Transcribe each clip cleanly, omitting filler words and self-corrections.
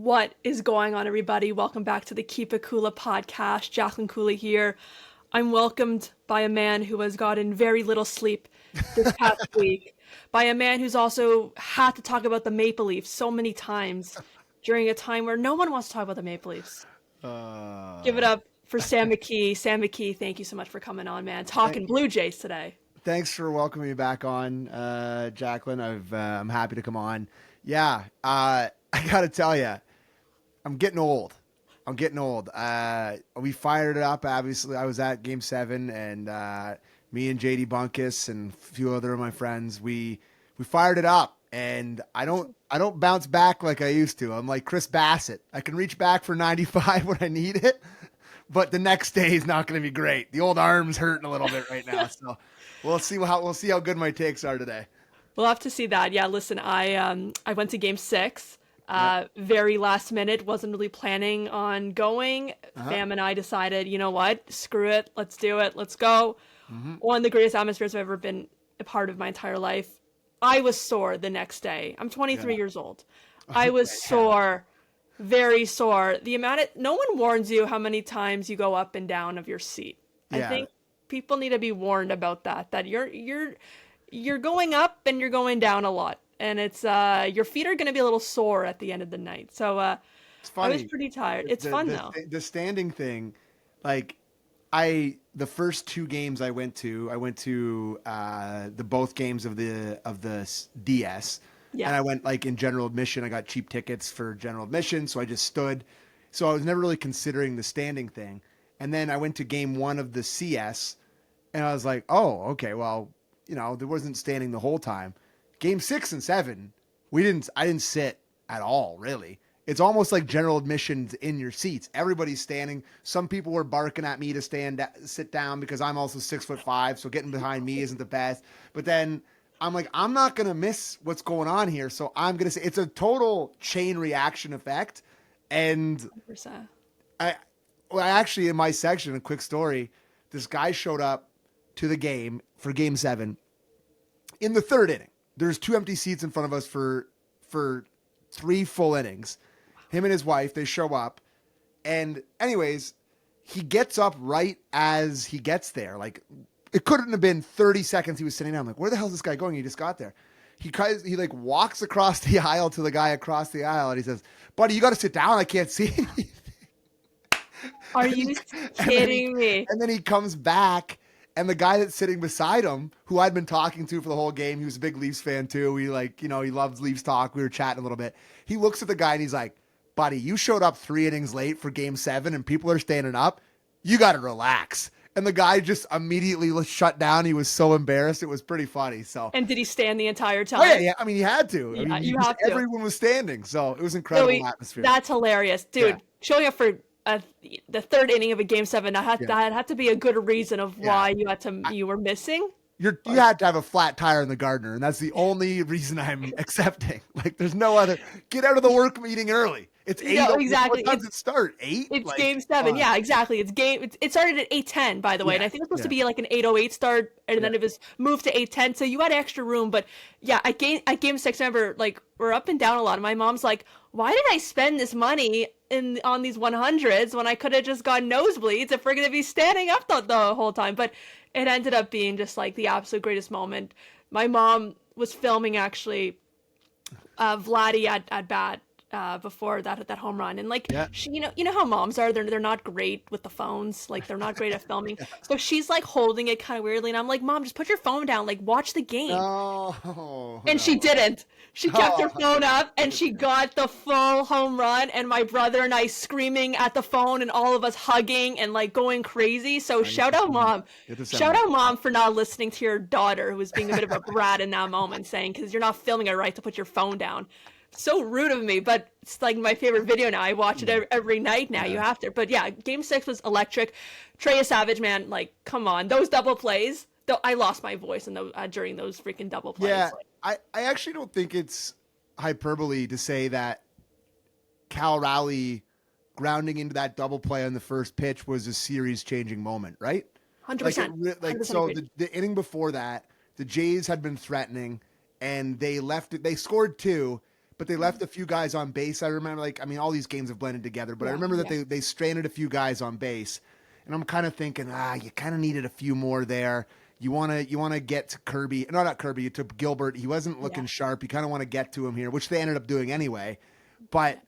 What is going on, everybody? Welcome back to the Keep It Coola podcast. Jacqueline Cooley here. I'm welcomed by a man who has gotten very little sleep this past week, by a man who's also had to talk about the Maple Leafs so many times during a time where no one wants to talk about the Maple Leafs. Give it up for Sam McKee. Sam McKee, thank you so much for coming on, man. Talking Blue Jays today. Thanks for welcoming me back on, Jacqueline. I'm happy to come on. Yeah, I got to tell you, I'm getting old. We fired it up. Obviously, I was at Game 7, and me and JD Bunkus and a few other of my friends, we fired it up. And I don't bounce back like I used to. I'm like Chris Bassett. I can reach back for 95 when I need it, but the next day is not going to be great. The old arm's hurting a little bit right now, so we'll see how good my takes are today. We'll have to see that. Yeah, listen, I went to Game 6. Very last minute, wasn't really planning on going. Fam and I decided, you know what? Screw it. Let's do it. Let's go. One of the greatest atmospheres I've ever been a part of my entire life. I was sore the next day. I'm 23 years old. I was sore, very sore. No one warns you how many times you go up and down of your seat. I think people need to be warned about that you're going up and you're going down a lot. And it's your feet are going to be a little sore at the end of the night. So it's funny. I was pretty tired. It's fun though. The standing thing, like the first two games I went to the both games of the DS. Yeah. And I went like in general admission. I got cheap tickets for general admission, so I just stood. So I was never really considering the standing thing. And then I went to Game 1 of the CS, and I was like, oh, okay, well, there wasn't standing the whole time. Game 6 and 7, I didn't sit at all, really. It's almost like general admissions in your seats. Everybody's standing. Some people were barking at me to sit down because I'm also 6'5", so getting behind me isn't the best. But then I'm like, I'm not going to miss what's going on here, so I'm going to say it's a total chain reaction effect. And 100%. Actually, in my section, a quick story, this guy showed up to the game for Game 7 in the third inning. There's 2 empty seats in front of us for 3 full innings. Him and his wife, they show up. And anyways, he gets up right as he gets there. Like, it couldn't have been 30 seconds he was sitting down. I'm like, where the hell is this guy going? He just got there. He like walks across the aisle to the guy across the aisle, and he says, buddy, you got to sit down. I can't see anything. Are you kidding me? And then he comes back. And the guy that's sitting beside him, who I'd been talking to for the whole game, he was a big Leafs fan too. He loves Leafs talk. We were chatting a little bit. He looks at the guy and he's like, buddy, you showed up 3 innings late for Game 7 and people are standing up. You got to relax. And the guy just immediately shut down. He was so embarrassed. It was pretty funny. So. And did he stand the entire time? Oh, yeah. I mean, he had to. Yeah, you have to. Everyone was standing. So it was incredible atmosphere. That's hilarious. Dude, showing up for the third inning of a Game 7, that had to be a good reason of why you were missing. You had to have a flat tire in the Gardner, and that's the only reason I'm accepting. Like, there's no other. Get out of the work meeting early. It's 8. Exactly. What time does it start? 8. It's Game 7. Yeah, exactly. It started at 8:10, by the way, and I think it was supposed to be like an 8:08 start, and then it was moved to 8:10. So you had extra room, but yeah, at Game 6, I remember like we're up and down a lot. And my mom's like, "Why did I spend this money on these 100s when I could have just gone nosebleeds if we're gonna be standing up the whole time?" But it ended up being just like the absolute greatest moment. My mom was filming actually Vladdy at bat before that home run, and like she, you know how moms are, they're not great with the phones, like they're not great at filming. So she's like holding it kind of weirdly, and I'm like, Mom, just put your phone down, like watch the game. And she didn't. She kept her phone up, and she got the full home run, and my brother and I screaming at the phone, and all of us hugging and like going crazy. So shout out mom for not listening to your daughter, who was being a bit of a brat in that moment, saying, because you're not filming it right to put your phone down. So rude of me, but it's like my favorite video now. I watch it every night now. You have to. But yeah, Game 6 was electric. Trey Savage, man, like, come on. Those double plays, though, I lost my voice during those freaking double plays. Yeah, I actually don't think it's hyperbole to say that Cal Raleigh grounding into that double play on the first pitch was a series-changing moment, right? 100%. So the inning before that, the Jays had been threatening, and they scored 2, but they left a few guys on base. I remember, all these games have blended together, but I remember that they stranded a few guys on base, and I'm kind of thinking, you kind of needed a few more there. You want to get to Kirby, no, not Kirby, to Gilbert. He wasn't looking sharp. You kind of want to get to him here, which they ended up doing anyway. But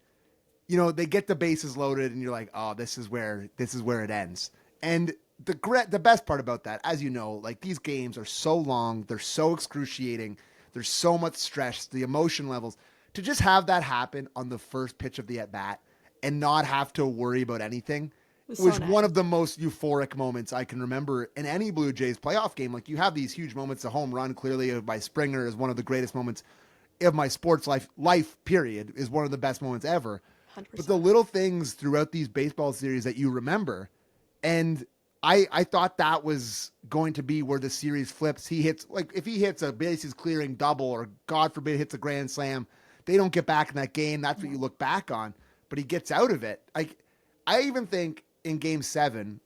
they get the bases loaded, and you're like, oh, this is where it ends. And the best part about that, as you know, like these games are so long, they're so excruciating, there's so much stress, the emotion levels. To just have that happen on the first pitch of the at bat and not have to worry about anything. Was one of the most euphoric moments I can remember in any Blue Jays playoff game. Like, you have these huge moments. The home run, clearly, by Springer is one of the greatest moments of my sports life period, is one of the best moments ever. 100%. But the little things throughout these baseball series that you remember, and I thought that was going to be where the series flips. He hits, if he hits a bases clearing double, or God forbid hits a grand slam, they don't get back in that game. That's what you look back on. But he gets out of it. I even think in Game 7,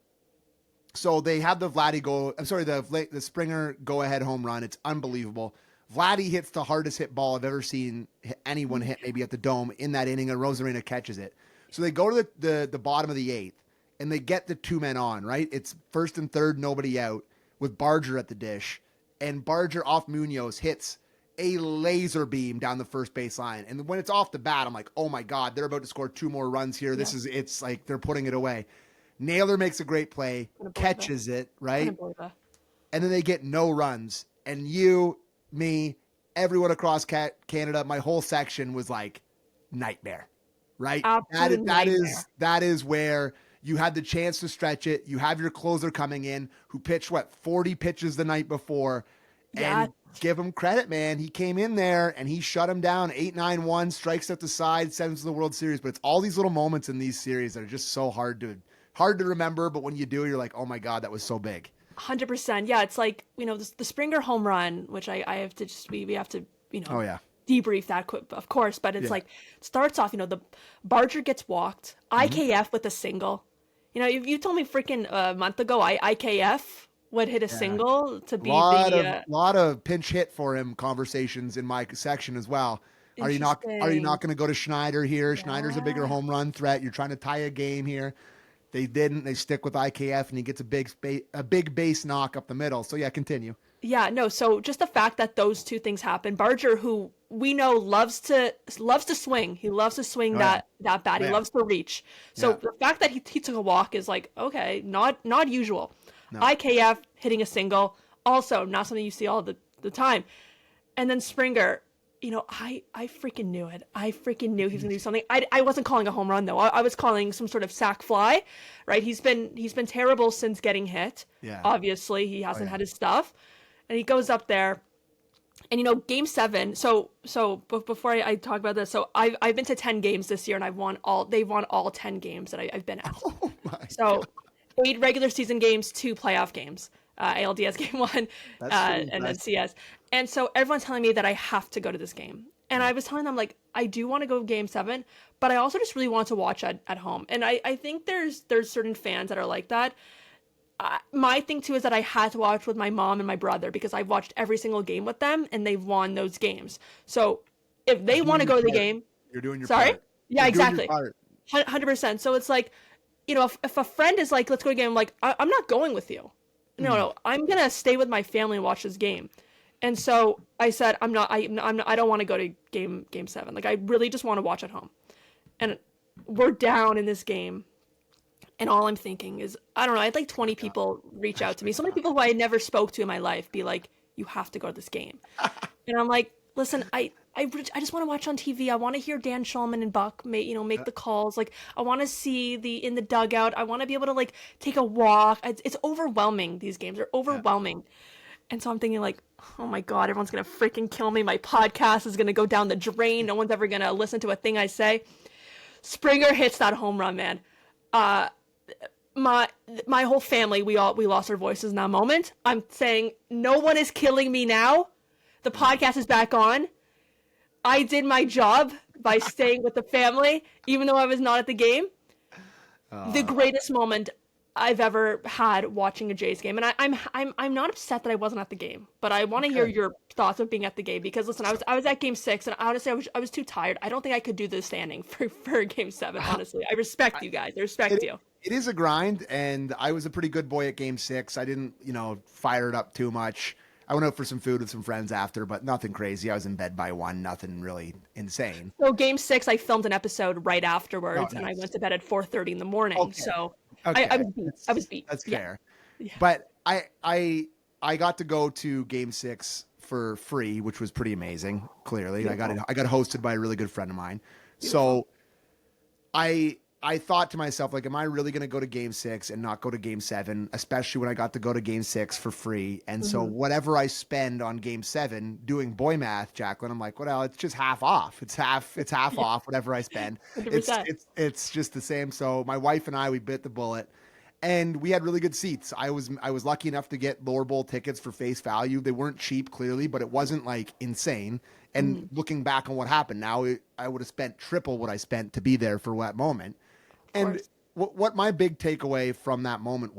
so they have the Vladdy the Springer go-ahead home run. It's unbelievable. Vladdy hits the hardest hit ball I've ever seen anyone hit, maybe at the Dome, in that inning, and Rosarena catches it. So they go to the bottom of the 8th, and they get the 2 men on, right? It's first and third, nobody out, with Barger at the dish, and Barger off Munoz hits a laser beam down the first base line. And when it's off the bat, I'm like, oh my God, they're about to score 2 more runs here. It's like they're putting it away. Naylor makes a great play, catches it, right? And then they get no runs. And you, me, everyone across Canada, my whole section was like, nightmare, right? That is where you had the chance to stretch it. You have your closer coming in, who pitched 40 pitches the night before, and give him credit, man. He came in there and he shut him down. 8-9-1, strikes at the side, sends to the World Series. But it's all these little moments in these series that are just so hard to remember. But when you do, you're like, oh my God, that was so big. 100%. Yeah, it's like, the Springer home run, which I have to we have to, debrief that, of course. But it's like, it starts off, the Barger gets walked, IKF with a single. If you told me freaking a month ago, IKF would hit a single to be lot of pinch hit for him conversations in my section as well. Are you not going to go to Schneider here? Yeah. Schneider's a bigger home run threat. You're trying to tie a game here. They didn't. They stick with IKF, and he gets a big base knock up the middle. So continue. Yeah, no. So just the fact that those two things happen. Barger, who we know loves to swing. He loves to swing that bat. He loves to reach. So the fact that he took a walk is like, okay, not usual. No. IKF hitting a single, also not something you see all the time. And then Springer, I freaking knew it. I freaking knew he was gonna do something. I wasn't calling a home run though. I was calling some sort of sac fly, right? He's been terrible since getting hit. Yeah. Obviously, he hasn't had his stuff, and he goes up there, and Game 7. So before I talk about this, so I've been to 10 games this year, and they've won all 10 games that I've been at. Oh my God. 8 regular season games, 2 playoff games, ALDS Game 1, and then CS. And so everyone's telling me that I have to go to this game. And I was telling them, like, I do want to go Game 7, but I also just really want to watch at home. And I think there's certain fans that are like that. My thing, too, is that I had to watch with my mom and my brother because I've watched every single game with them, and they've won those games. So if they want to go to the game... You're doing your part. Sorry? Yeah, exactly. 100%. So it's like... if a friend is like, let's go to a game, I'm like, I'm not going with you. No, I'm going to stay with my family and watch this game. And so I said, I don't want to go to game 7. Like, I really just want to watch at home. And we're down in this game. And all I'm thinking is, I don't know, I had like 20 people reach out to me. So many people who I never spoke to in my life be like, you have to go to this game. And I'm like, listen, I just want to watch on TV. I want to hear Dan Shulman and Buck make the calls. Like, I want to see in the dugout. I want to be able to like take a walk. It's overwhelming. These games are overwhelming. Yeah. And so I'm thinking like, oh my God, everyone's going to freaking kill me. My podcast is going to go down the drain. No one's ever going to listen to a thing I say. Springer hits that home run, man. My whole family, we lost our voices in that moment. I'm saying no one is killing me now. The podcast is back on. I did my job by staying with the family, even though I was not at the game. The greatest moment I've ever had watching a Jays game, and I'm not upset that I wasn't at the game, but I want to hear your thoughts of being at the game because listen, I was at Game 6, and honestly, I was too tired. I don't think I could do the standing for Game 7. Honestly, I respect you guys. I respect you. It is a grind, and I was a pretty good boy at Game 6. I didn't, fire it up too much. I went out for some food with some friends after, but nothing crazy. I was in bed by 1, nothing really insane. So Game 6, I filmed an episode right afterwards, and I went to bed at 4:30 in the morning. Okay. So okay. I was beat. That's fair. Yeah. But I got to go to Game 6 for free, which was pretty amazing. Clearly, I got hosted by a really good friend of mine. Beautiful. So I thought to myself, like, am I really going to go to Game 6 and not go to Game 7, especially when I got to go to Game 6 for free? And so whatever I spend on Game 7 doing boy math, Jacqueline, I'm like, well, it's just half off. It's half off whatever I spend. 100%. It's just the same. So my wife and I, we bit the bullet. And we had really good seats. I was lucky enough to get lower bowl tickets for face value. They weren't cheap, clearly, but it wasn't like insane. And looking back on what happened, now I would have spent triple what I spent to be there for that moment. And what my big takeaway from that moment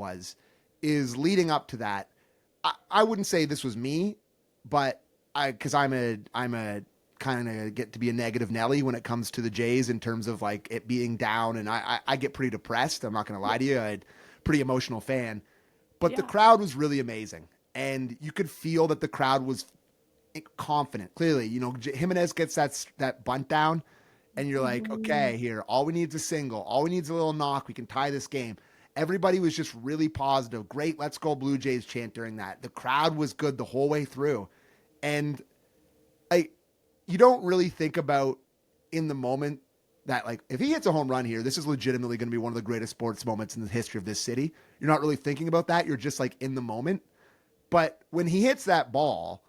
is leading up to that. I wouldn't say this was me, but because I'm a kind of get to be a negative Nelly when it comes to the Jays in terms of like it being down, and I get pretty depressed. I'm not going to lie to you. I'm a pretty emotional fan, but the crowd was really amazing, and you could feel that the crowd was confident. Clearly, Jimenez gets that bunt down. And you're like, okay, here, all we need is a single. All we need is a little knock. We can tie this game. Everybody was just really positive. Great, let's go Blue Jays chant during that. The crowd was good the whole way through. And you don't really think about in the moment that, like, if he hits a home run here, this is legitimately going to be one of the greatest sports moments in the history of this city. You're not really thinking about that. You're just, like, in the moment. But when he hits that ball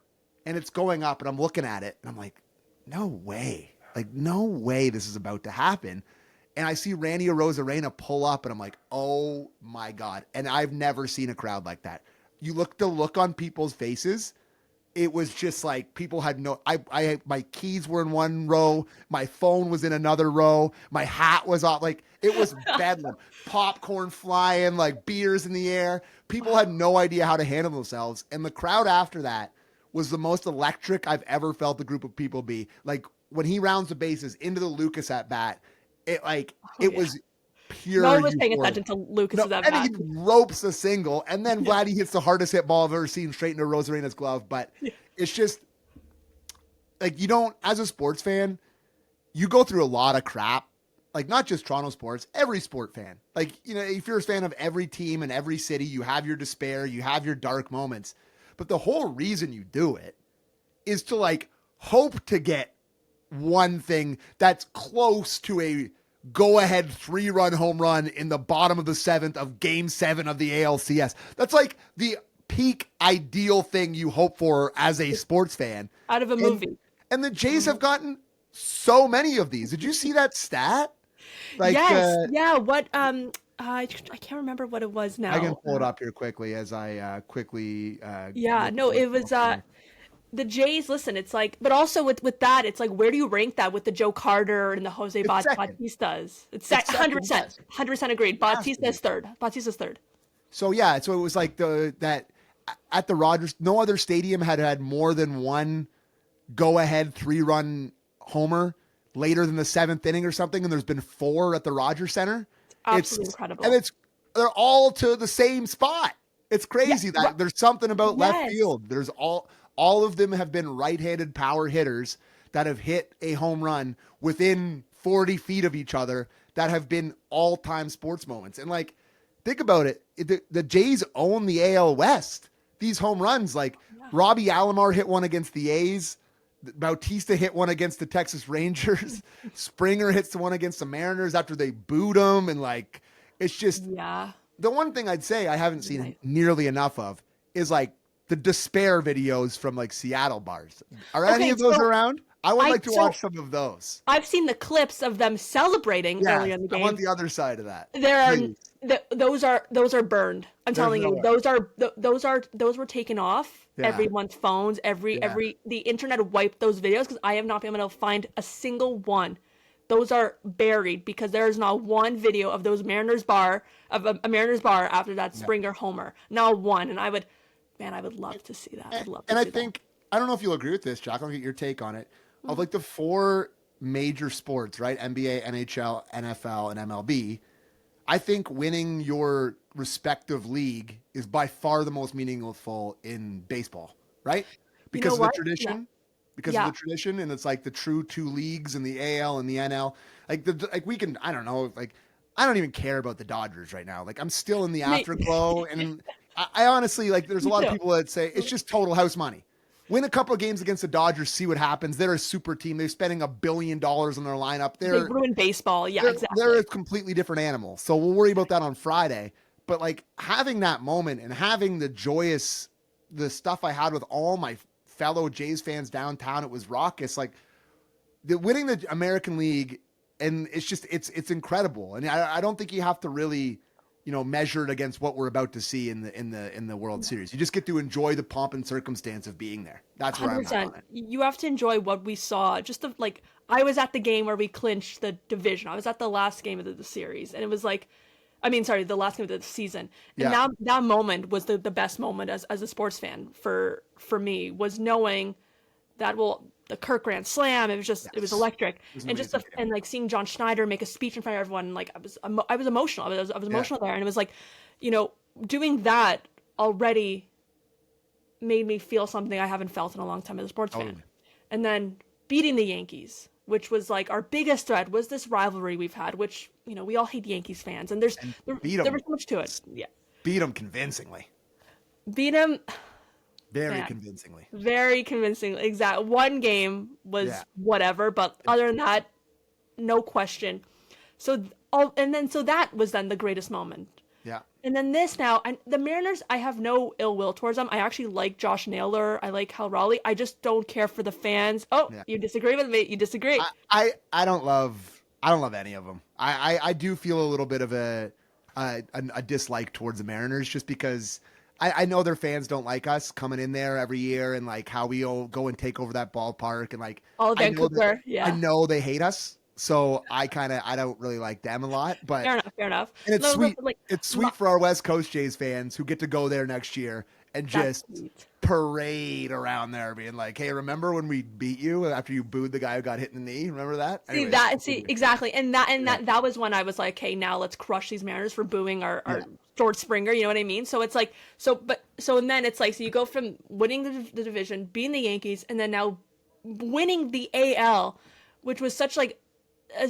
and it's going up and I'm looking at it and I'm like, no way. Like, no way this is about to happen. And I see Randy Arozarena pull up, and I'm like, oh, my God. And I've never seen a crowd like that. You look on people's faces. It was just like people had my keys were in one row. My phone was in another row. My hat was off. Like, it was bedlam. Popcorn flying, like beers in the air. People had no idea how to handle themselves. And the crowd after that was the most electric I've ever felt a group of people be. Like, when he rounds the bases into the Lucas at bat, it was pure. No one was paying attention to Lucas at bat. And he ropes a single, and then Vladdy hits the hardest hit ball I've ever seen straight into Rosarena's glove. But it's just like, you don't, as a sports fan, you go through a lot of crap. Like, not just Toronto sports, every sport fan. Like, if you're a fan of every team in every city, you have your despair, you have your dark moments. But the whole reason you do it is to, like, hope to get one thing that's close to a go-ahead 3-run home run in the bottom of the 7th of Game 7 of the ALCS. That's like the peak ideal thing you hope for as a sports fan. Out of a movie. And the Jays have gotten so many of these. Did you see that stat? Like, yes. What? I can't remember what it was now. I can pull it up here quickly as I quickly. It was. The Jays, listen, it's like, but also with that, it's like, where do you rank that with the Joe Carter and the Jose Bautistas? It's 100%, 100% agreed. Bautista's third. So it was like that at the Rogers, no other stadium had more than one go-ahead 3-run homer later than the 7th inning or something, and there's been 4 at the Rogers Center. Absolutely incredible. And they're all to the same spot. It's crazy that there's something about left field. There's all of them have been right-handed power hitters that have hit a home run within 40 feet of each other that have been all-time sports moments. And, like, think about it. The Jays own the AL West. These home runs, like Robbie Alomar hit one against the A's. Bautista hit one against the Texas Rangers. Springer hits the one against the Mariners after they booed him. And, like, it's just the one thing I'd say I haven't seen nearly enough of is, like, the despair videos from, like, Seattle bars. Are any of those around? I would like to watch some of those. I've seen the clips of them celebrating earlier in the game. I want the other side of that. Those are burned. I'm telling you, those were taken off everyone's phones. The internet wiped those videos because I have not been able to find a single one those are buried because there is not one video of those Mariners bar of a Mariners bar after that Springer homer. Not one. And I would love to see that. I'd love to and see I think I don't know if you'll agree with this, Jack. I'll get your take on it. Of like the four major sports, right? NBA, NHL, NFL, and MLB. I think winning your respective league is by far the most meaningful in baseball, right? Because of the tradition. Because of the tradition, and it's like the true two leagues in the AL and the NL. Like we can, I don't know, like I don't even care about the Dodgers right now. Like I'm still in the afterglow, and I honestly like. There's a lot of people that say it's just total house money. Win a couple of games against the Dodgers, see what happens. They're a super team. They're spending $1 billion on their lineup. They ruin baseball. Yeah, exactly. They're a completely different animal. So we'll worry about that on Friday. But like having that moment and having the stuff I had with all my fellow Jays fans downtown, it was raucous. Like winning the American League, and it's incredible. And I don't think you have to really, measure it against what we're about to see in the World Series. You just get to enjoy the pomp and circumstance of being there. That's where 100%. I'm at on it. You have to enjoy what we saw. I was at the game where we clinched the division. I was at the last game of the series, and it was like, the last game of the season. And that moment was the best moment as a sports fan for me, was knowing that, the Kirk Grand Slam, it was electric. And just seeing John Schneider make a speech in front of everyone, like I was emotional. I was emotional there. And it was like, doing that already made me feel something I haven't felt in a long time as a sports fan. And then beating the Yankees, which was like our biggest threat, was this rivalry we've had, which, we all hate Yankees fans, and there was so much to it. Yeah. Beat them convincingly. Very convincingly. Very convincingly. Exactly. One game was whatever, but other than that, no question. So that was then the greatest moment. Yeah. And then the Mariners, I have no ill will towards them. I actually like Josh Naylor. I like Hal Raleigh. I just don't care for the fans. Oh, you disagree with me? You disagree? I don't love any of them. I do feel a little bit of a dislike towards the Mariners, just because I know their fans don't like us coming in there every year, and like how we all go and take over that ballpark, and like Vancouver. I know they hate us. So I don't really like them a lot, but fair enough. And it's sweet. It's sweet for our West Coast Jays fans who get to go there next year and just parade around there, being like, "Hey, remember when we beat you after you booed the guy who got hit in the knee? Remember that?" Exactly, and that was when I was like, "Hey, now let's crush these Mariners for booing our George Springer." You know what I mean? So it's like, and then it's like, so you go from winning the division, beating the Yankees, and then now winning the AL, which was such like a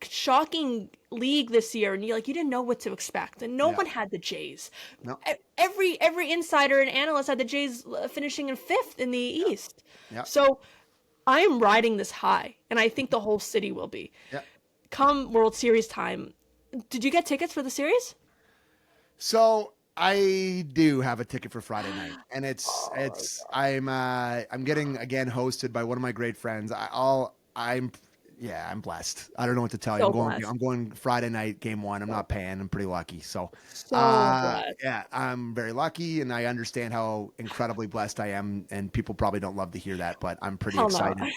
shocking league this year, and you didn't know what to expect, and no one had the Jays. No. Every insider and analyst had the Jays finishing in 5th in the East. Yeah. So I am riding this high, and I think the whole city will be. Yeah. Come World Series time, did you get tickets for the series? So I do have a ticket for Friday night, and I'm getting again hosted by one of my great friends. I'm blessed. I don't know what to tell you. I'm going Friday night, game 1. I'm not paying. I'm pretty lucky. So I'm very lucky, and I understand how incredibly blessed I am. And people probably don't love to hear that, but I'm pretty excited.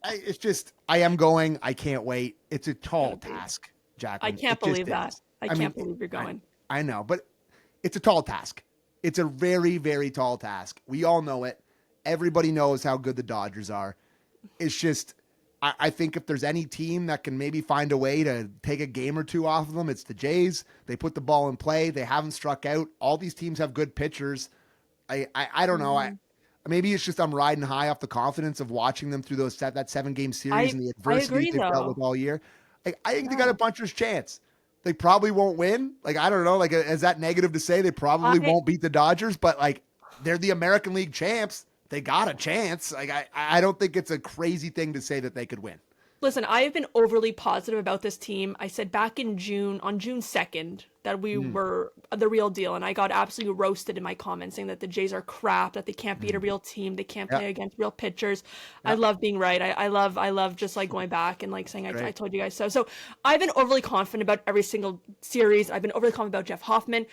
It's just, I am going. I can't wait. It's a tall task, Jacqueline. I can't believe that. I can't believe you're going. I know, but it's a tall task. It's a very, very tall task. We all know it. Everybody knows how good the Dodgers are. It's just, I think if there's any team that can maybe find a way to take a game or two off of them, it's the Jays. They put the ball in play. They haven't struck out. All these teams have good pitchers. I don't know. Maybe it's just I'm riding high off the confidence of watching them through that 7-game series and the adversity they've dealt with all year. I think they got a puncher's chance. They probably won't win. I don't know. Is that negative to say? They probably won't beat the Dodgers, but they're the American League champs. They got a chance. I don't think it's a crazy thing to say that they could win. Listen, I've been overly positive about this team. I said back in June, on June 2nd, that we were the real deal, and I got absolutely roasted in my comments saying that the Jays are crap, that they can't beat a real team, they can't play against real pitchers. I love being right. I love just going back and saying I told you guys so. So I've been overly confident about every single series. I've been overly confident about Jeff Hoffman.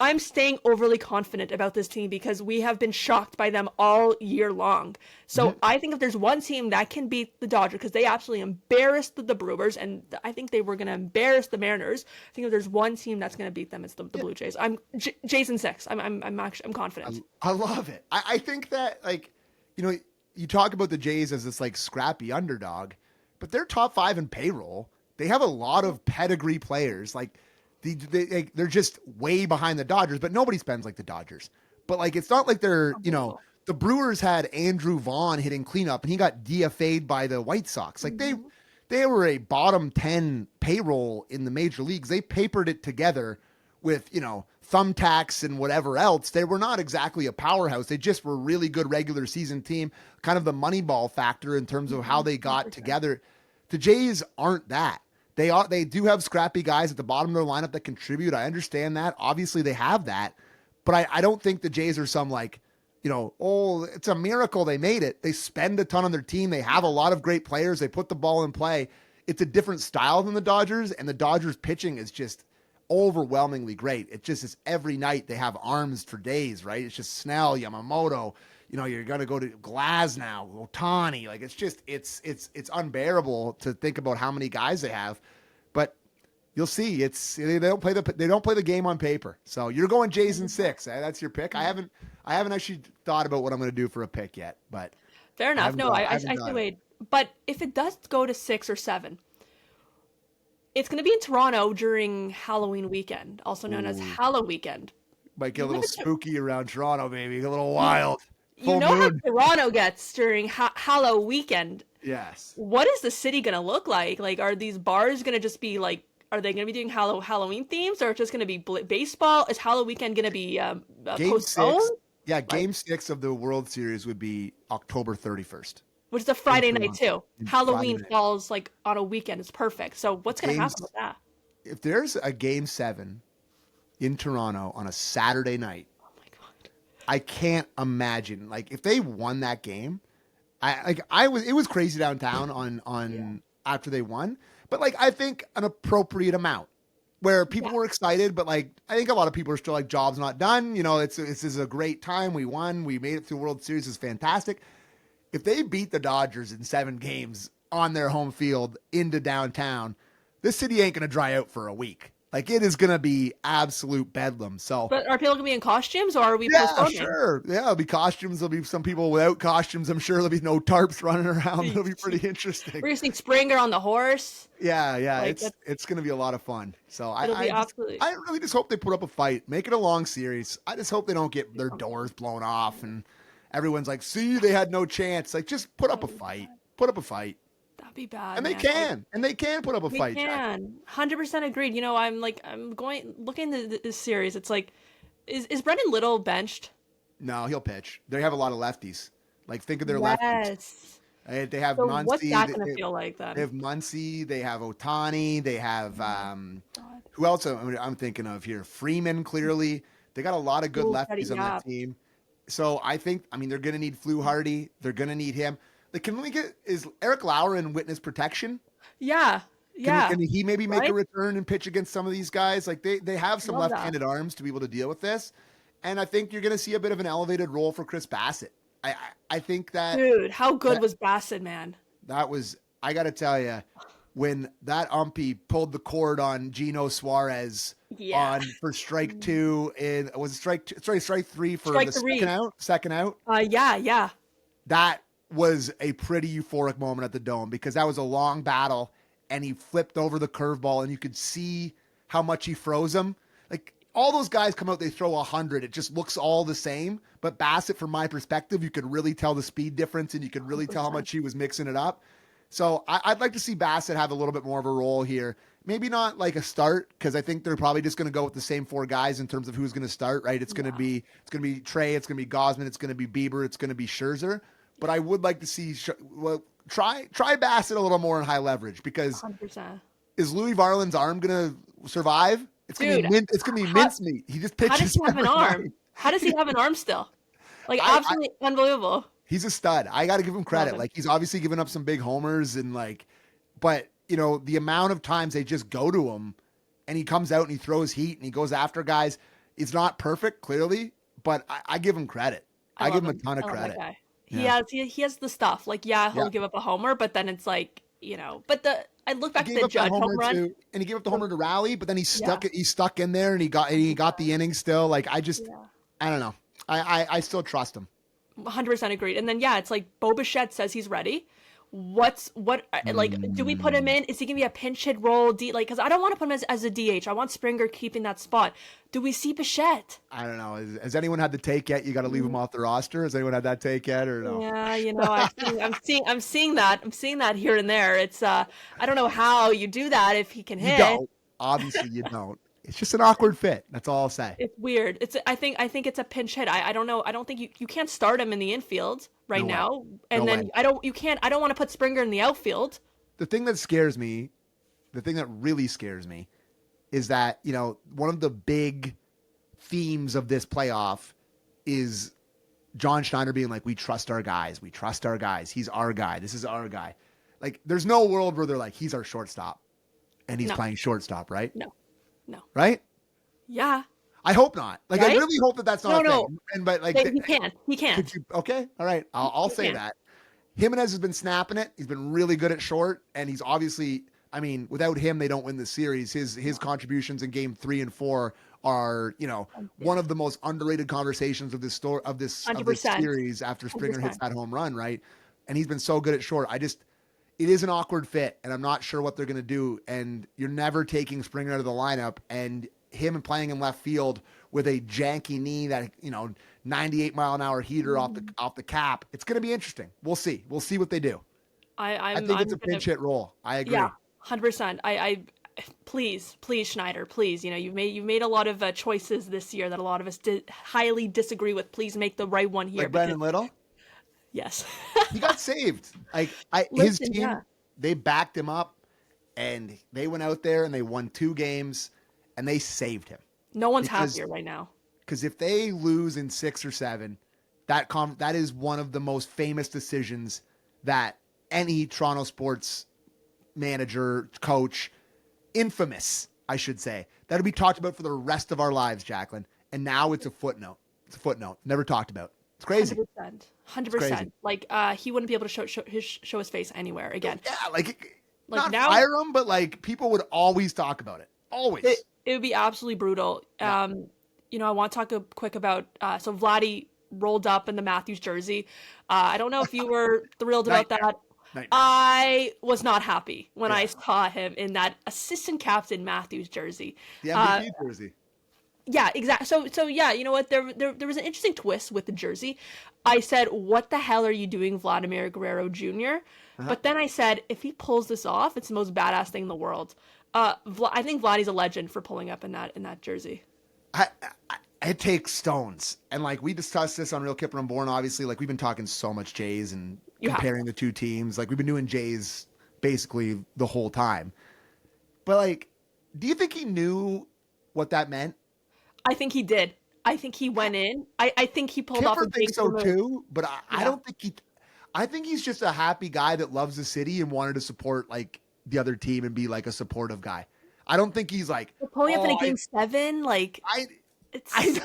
I'm staying overly confident about this team because we have been shocked by them all year long. So I think if there's one team that can beat the Dodgers, because they absolutely embarrassed the Brewers, and I think they were going to embarrass the Mariners. I think if there's one team that's going to beat them, it's the Blue Jays. I'm Jason 6. I'm confident. I love it. I think that, like, you know, you talk about the Jays as this like scrappy underdog, but they're top 5 in payroll. They have a lot of pedigree players. Like, they're just way behind the Dodgers, but nobody spends like the Dodgers. But like, it's not like they're, you know, the Brewers had Andrew Vaughn hitting cleanup and he got DFA'd by the White Sox. Like they were a bottom 10 payroll in the major leagues. They papered it together with, you know, thumbtacks and whatever else. They were not exactly a powerhouse. They just were a really good regular season team, kind of the Moneyball factor in terms of how they got together. The Jays aren't that. They do have scrappy guys at the bottom of their lineup that contribute. I understand that. Obviously they have that, but I don't think the Jays are some like, you know, oh, it's a miracle they made it. They spend a ton on their team. They have a lot of great players. They put the ball in play. It's a different style than the Dodgers, and the Dodgers pitching is just overwhelmingly great. It just is every night they have arms for days, right? It's just Snell, Yamamoto, you know, you're going to go to Glasnow, Ohtani. Like, it's just, it's unbearable to think about how many guys they have, but you'll see they don't play the game on paper. So you're going Jays in 6. That's your pick. I haven't actually thought about what I'm going to do for a pick yet, but fair enough. No, I see Wade, but if it does go to 6 or 7, it's going to be in Toronto during Halloween weekend, also known as Hallow Weekend. Might get a little spooky around Toronto, maybe a little wild. You know how Toronto gets during Hallow Weekend. Yes. What is the city going to look like? Like, are these bars going to just be like, are they going to be doing Halloween themes, or just going to be baseball? Is Hallow Weekend going to be postponed? 6. Yeah, Game 6 of the World Series would be October 31st. Which is a Friday night, too. Halloween falls, like, on a weekend. It's perfect. So what's going to happen with that? If there's a Game 7 in Toronto on a Saturday night, I can't imagine, like, if they won that game, it was crazy downtown on after they won, but like, I think an appropriate amount where people were excited, but like, I think a lot of people are still like, job's not done. You know, this is a great time. We won, we made it through World Series. It's fantastic. If they beat the Dodgers in 7 games on their home field into downtown, this city ain't going to dry out for a week. Like, it is going to be absolute bedlam. So, but are people going to be in costumes, or are we postponing? Sure. Yeah, it'll be costumes. There'll be some people without costumes. I'm sure there'll be no tarps running around. It'll be pretty interesting. We're going to see Springer on the horse. Yeah. Like, it's going to be a lot of fun. So I really just hope they put up a fight, make it a long series. I just hope they don't get their doors blown off and everyone's like, see, they had no chance. Like, just put up a fight. Put up a fight. That'd be bad. And they can put up a fight. They can. 100% agreed. You know, I'm looking at this series. It's like, is Brendan Little benched? No, he'll pitch. They have a lot of lefties. Like, think of their lefties. They have Muncy. What's that going to feel like then? They have Muncy. They have Ohtani. They have who else? I'm thinking of here. Freeman. Clearly, they got a lot of good lefties on that team. So I think, they're going to need Fluharty. They're going to need him. Like, is Eric Lauer in witness protection? Yeah. Can he maybe make a return and pitch against some of these guys? Like, they have some left-handed arms to be able to deal with this. And I think you're going to see a bit of an elevated role for Chris Bassett. I think that... Dude, how good was Bassett, man? That was... I got to tell you, when that umpy pulled the cord on Gino Suarez for strike 2, was it strike 3 for the second out? Yeah. That was a pretty euphoric moment at the Dome because that was a long battle and he flipped over the curveball and you could see how much he froze him. Like, all those guys come out, they throw 100. It just looks all the same. But Bassett, from my perspective, you could really tell the speed difference and you could really tell how much he was mixing it up. So I'd like to see Bassett have a little bit more of a role here. Maybe not like a start, because I think they're probably just going to go with the same 4 guys in terms of who's going to start, right? It's going to be Trey, it's going to be Gausman, it's going to be Bieber, it's going to be Scherzer. But I would like to see try Bassett a little more in high leverage, because 100%. Is Louis Varland's arm going to survive? It's going to be mincemeat. He just pitches. How does he have an arm? How does he have an arm still? Like, absolutely unbelievable. He's a stud. I got to give him credit. Like, he's obviously given up some big homers but you know, the amount of times they just go to him and he comes out and he throws heat and he goes after guys. It's not perfect, clearly, but I give him credit. I give him a ton of credit. That guy. He has the stuff. Like, he'll give up a homer, but then it's like, but I look back to the Judge home run, and he gave up the homer to Rally, but then he stuck in there and he got the inning still. Like, I don't know. I still trust him. 100% agreed. And then it's like Bichette says he's ready. Do we put him in? Is he gonna be a pinch hit role? Because I don't want to put him as a DH. I want Springer keeping that spot. Do we see Bichette? I don't know. Has anyone had the take yet? You got to leave him off the roster. Has anyone had that take yet, or no? Yeah, I'm seeing that. I'm seeing that here and there. It's I don't know how you do that if he can hit. You don't. Obviously, you don't. It's just an awkward fit. That's all I'll say. It's weird. I think it's a pinch hit. I don't know. I don't think you can't start him in the infield now. And then I don't want to put Springer in the outfield. The thing that really scares me is that, one of the big themes of this playoff is John Schneider being like, we trust our guys. We trust our guys. He's our guy. This is our guy. Like, there's no world where they're like, he's our shortstop and he's playing shortstop, right? No. Right? Yeah. I hope not. Like, right? I really hope that's not a thing. And, but like, he can't. Okay. All right. I'll say that. Jimenez has been snapping it. He's been really good at short, and he's obviously, without him, they don't win the series. His contributions in game 3 and 4 are, one of the most underrated conversations of this series after Springer 100%. Hits that home run, right? And he's been so good at short. It is an awkward fit, and I'm not sure what they're going to do. And you're never taking Springer out of the lineup, and him playing in left field with a janky knee that 98 mile an hour heater off the cap. It's going to be interesting. We'll see. We'll see what they do. I think it's a pinch hit role. I agree. Yeah, 100%. Please, Schneider, please. You've made a lot of choices this year that a lot of us highly disagree with. Please make the right one here. Like Brandon Little. Yes. He got saved. His team, they backed him up, and they went out there and they won 2 games, and they saved him. No one's happier right now. Because if they lose in 6 or 7, that is one of the most famous decisions that any Toronto sports manager, coach, infamous, I should say, that'll be talked about for the rest of our lives, Jacqueline. And now it's a footnote. It's a footnote. Never talked about. It's crazy. 100%. Like, he wouldn't be able to show his face anywhere again. Yeah, not now, fire him, but people would always talk about it. Always. It would be absolutely brutal. Yeah. I want to talk quick about, so Vladdy rolled up in the Matthews jersey. I don't know if you were thrilled about that. Nightmare. I was not happy when I saw him in that assistant captain Matthews jersey. The MVP jersey. Yeah, exactly. So yeah, you know what? There was an interesting twist with the jersey. I said, "What the hell are you doing, Vladimir Guerrero Jr.?" But then I said, if he pulls this off, it's the most badass thing in the world. I think Vladdy's a legend for pulling up in that jersey. It takes stones, and we discussed this on Real Kipper Unborn. Obviously, we've been talking so much Jays and comparing the two teams. We've been doing Jays basically the whole time. But do you think he knew what that meant? I think he did. I think he went in. I think he pulled off a big thinks so too, but I don't think he. I think he's just a happy guy that loves the city and wanted to support the other team and be a supportive guy. I don't think he's pulling up in a game 7. I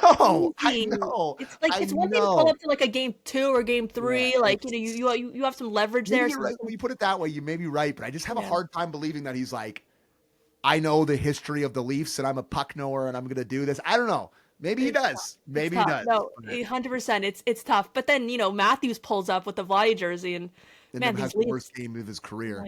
know. It's one thing to pull up to a game 2 or game 3. You have some leverage there. Right. When you put it that way, you may be right, but I just have a hard time believing that he's I know the history of the Leafs and I'm a puck knower and I'm going to do this. I don't know. Maybe he does. Maybe he does. No, 100%. It's tough. But then, Matthews pulls up with the Vladdy jersey and man, has the worst game of his career.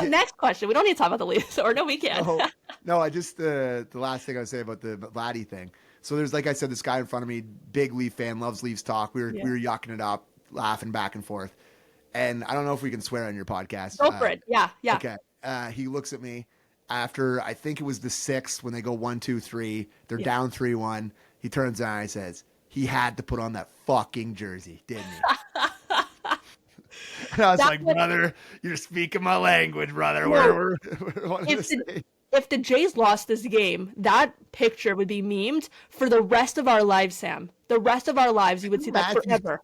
Next question. We don't need to talk about the Leafs, or no, we can. No, I just the last thing I would say about the Vladdy thing. So there's, like I said, this guy in front of me, big Leaf fan, loves Leafs talk. We were yucking it up, laughing back and forth. And I don't know if we can swear on your podcast. Go for it. Yeah. Okay. He looks at me after, I think it was the 6th when they go 1-2-3. They're down 3-1. He turns around and he says, he had to put on that fucking jersey, didn't he? And I was brother, you're speaking my language, brother. No, if the Jays lost this game, that picture would be memed for the rest of our lives, Sam. The rest of our lives, you would see that forever.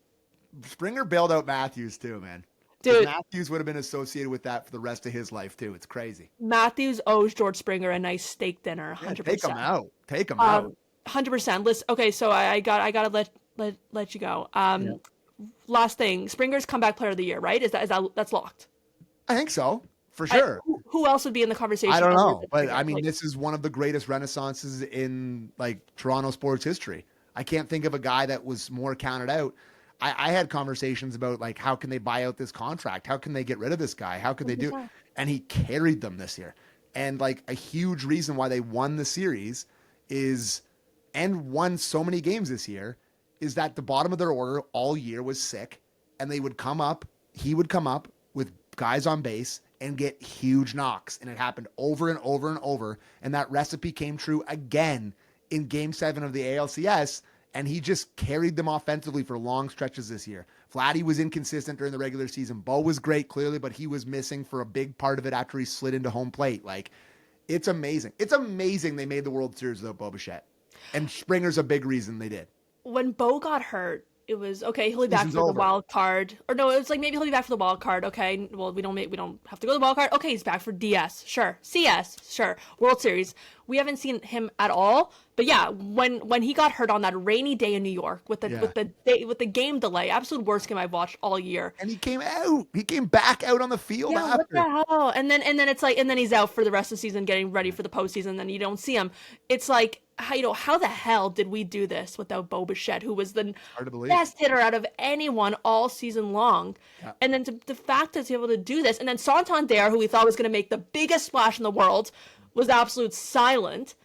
Springer bailed out Matthews too, man. Dude, Matthews would have been associated with that for the rest of his life too. It's crazy. Matthews owes George Springer a nice steak dinner, 100%. Take him out. Take him out. 100%. Listen, okay, so I gotta let you go. Last thing, Springer's comeback player of the year, right? That's locked? I think so, for sure. Who else would be in the conversation? I don't know, but I mean, this is one of the greatest renaissances in like Toronto sports history. I can't think of a guy that was more counted out. I had conversations about like, how can they buy out this contract? How can they get rid of this guy? How can they do it? And he carried them this year. And like a huge reason why they won the series and won so many games this year is that the bottom of their order all year was sick, and he would come up with guys on base and get huge knocks. And it happened over and over and over. And that recipe came true again in Game 7 of the ALCS. And he just carried them offensively for long stretches this year. Vladdy was inconsistent during the regular season. Bo was great, clearly, but he was missing for a big part of it after he slid into home plate. Like, it's amazing. It's amazing they made the World Series without Bo Bichette. And Springer's a big reason they did. When Bo got hurt, it was okay. He'll be back for the wild card, or no? It was like maybe he'll be back for the wild card. Okay, well we don't have to go to the wild card. Okay, he's back for DS, sure. CS, sure. World Series. We haven't seen him at all. But yeah, when he got hurt on that rainy day in New York with the game delay, absolute worst game I've watched all year. And he came out. He came back out on the field after. What the hell? And then it's like, and then he's out for the rest of the season, getting ready for the postseason. And then you don't see him. It's like, how the hell did we do this without Bo Bichette, who was the best hitter out of anyone all season long? Yeah. And then the fact that he's able to do this, and then Santander, who we thought was going to make the biggest splash in the world, was absolute silent.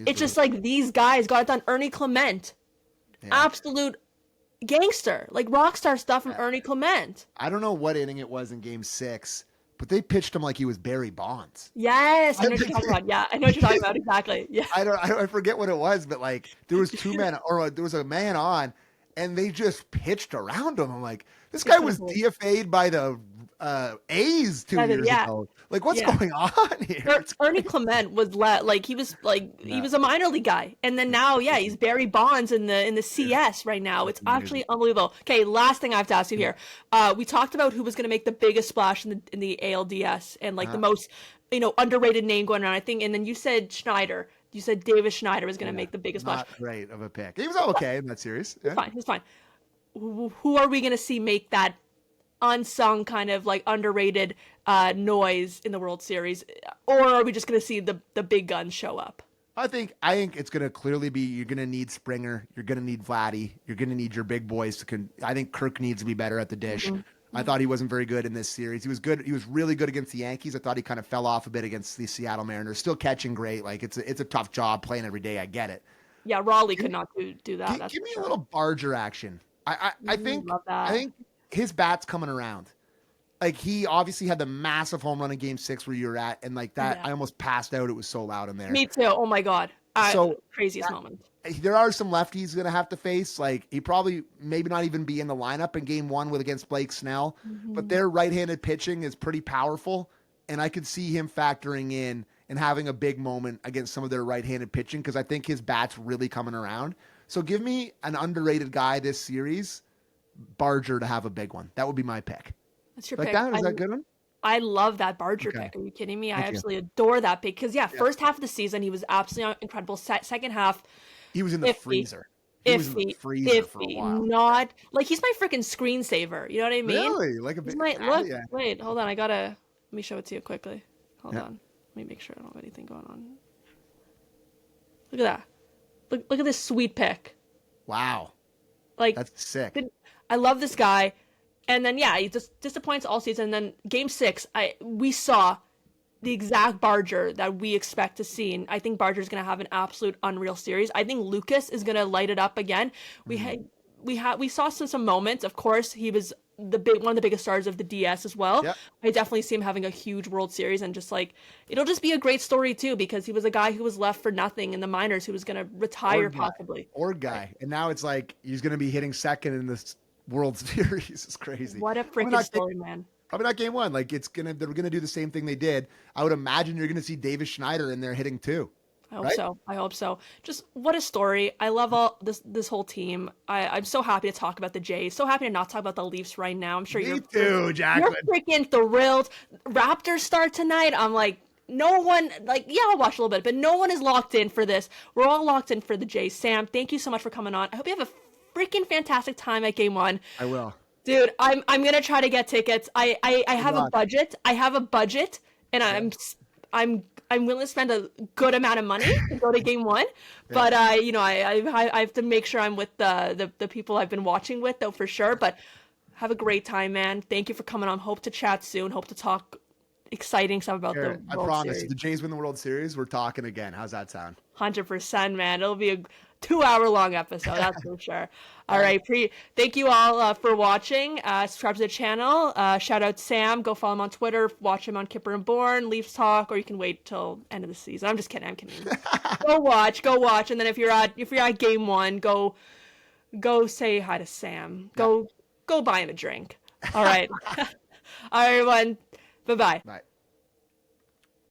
It's just like these guys got it done. Ernie Clement, absolute gangster, like rock star stuff from Ernie Clement. I don't know what inning it was in Game 6, but they pitched him like he was Barry Bonds. Yes, I know what you're talking about. Yeah, I know what you're talking about exactly. Yeah, I forget what it was, but like there was two men, or there was a man on, and they just pitched around him. I'm like, this guy was DFA'd by the A's 2 years ago. Like, what's going on here? Ernie Clement was he was a minor league guy, and then now he's Barry Bonds in the CS right now. It's actually unbelievable. Okay, last thing I have to ask you here. We talked about who was going to make the biggest splash in the ALDS and like the most underrated name going around. I think, and then you said Schneider. You said Davis Schneider was going to make the biggest splash. Not great of a pick. He was okay in that series. Yeah. He's fine. Who are we going to see make that unsung kind of like underrated noise in the World Series, or are we just going to see the big guns show up? I think it's going to clearly be, you're going to need Springer, you're going to need Vladdy, you're going to need your big boys I think Kirk needs to be better at the dish. Mm-hmm. I thought he wasn't very good in this series. He was good. He was really good against the Yankees. I thought he kind of fell off a bit against the Seattle Mariners. Still catching great. Like it's a tough job playing every day. I get it. Yeah, Raleigh could not do that. Give me a little Barger action. I think his bat's coming around. Like, he obviously had the massive home run in Game 6 where you were at, and like that, I almost passed out. It was so loud in there. Me too. Oh my God. Craziest moment. There are some lefties going to have to face. Like, he probably maybe not even be in the lineup in Game 1 against Blake Snell, but their right-handed pitching is pretty powerful, and I could see him factoring in and having a big moment against some of their right-handed pitching because I think his bat's really coming around. So give me an underrated guy this series, Barger, to have a big one. That would be my pick. That's your pick. Is that a good one? I love that Barger pick. Are you kidding me? I absolutely adore that pick because first half of the season he was absolutely incredible. Second half, he was in the freezer. He was in the freezer for a while. Not like he's my freaking screensaver. You know what I mean? Really? Like a bit. Wait, hold on. Let me show it to you quickly. Hold on. Let me make sure I don't have anything going on. Look at that. Look at this sweet pick. Wow. Like, that's sick. I love this guy. And then, he just disappoints all season. And then Game 6, we saw the exact Barger that we expect to see. And I think Barger's going to have an absolute unreal series. I think Lucas is going to light it up again. We saw some moments. Of course, he was one of the biggest stars of the DS as well. Yep. I definitely see him having a huge World Series, and just like it'll just be a great story too because he was a guy who was left for nothing in the minors, who was going to retire possibly. And now it's like he's going to be hitting second in this World Series. It's crazy. What a freaking story, man. Probably not Game 1. Like they're gonna do the same thing they did. I would imagine you're gonna see Davis Schneider in there hitting too. I hope so. I hope so. Just what a story. I love all this whole team. I'm so happy to talk about the Jays. So happy to not talk about the Leafs right now. I'm sure Me too, Jacqueline. You're freaking thrilled. Raptors start tonight. I'm like, no one, like, yeah, I'll watch a little bit, but no one is locked in for this. We're all locked in for the Jays. Sam, thank you so much for coming on. I hope you have a freaking fantastic time at Game 1. I will. Dude, I'm gonna try to get tickets. I have a budget. I have a budget, and I'm willing to spend a good amount of money to go to Game 1. But I have to make sure I'm with the people I've been watching with, though, for sure. But have a great time, man. Thank you for coming on. Hope to chat soon. Hope to talk exciting stuff about the World Series. I promise. If the Jays win the World Series, we're talking again. How's that sound? 100%, man. It'll be a 2-hour long episode, that's for sure. All right, thank you all for watching. Subscribe to the channel. Shout out Sam. Go follow him on Twitter. Watch him on Kipper and Bourne, Leafs Talk, or you can wait till end of the season. I'm just kidding. I'm kidding. Go watch, and then if you're at Game 1, go say hi to Sam. Go buy him a drink. All right. All right, everyone. Bye-bye. Bye.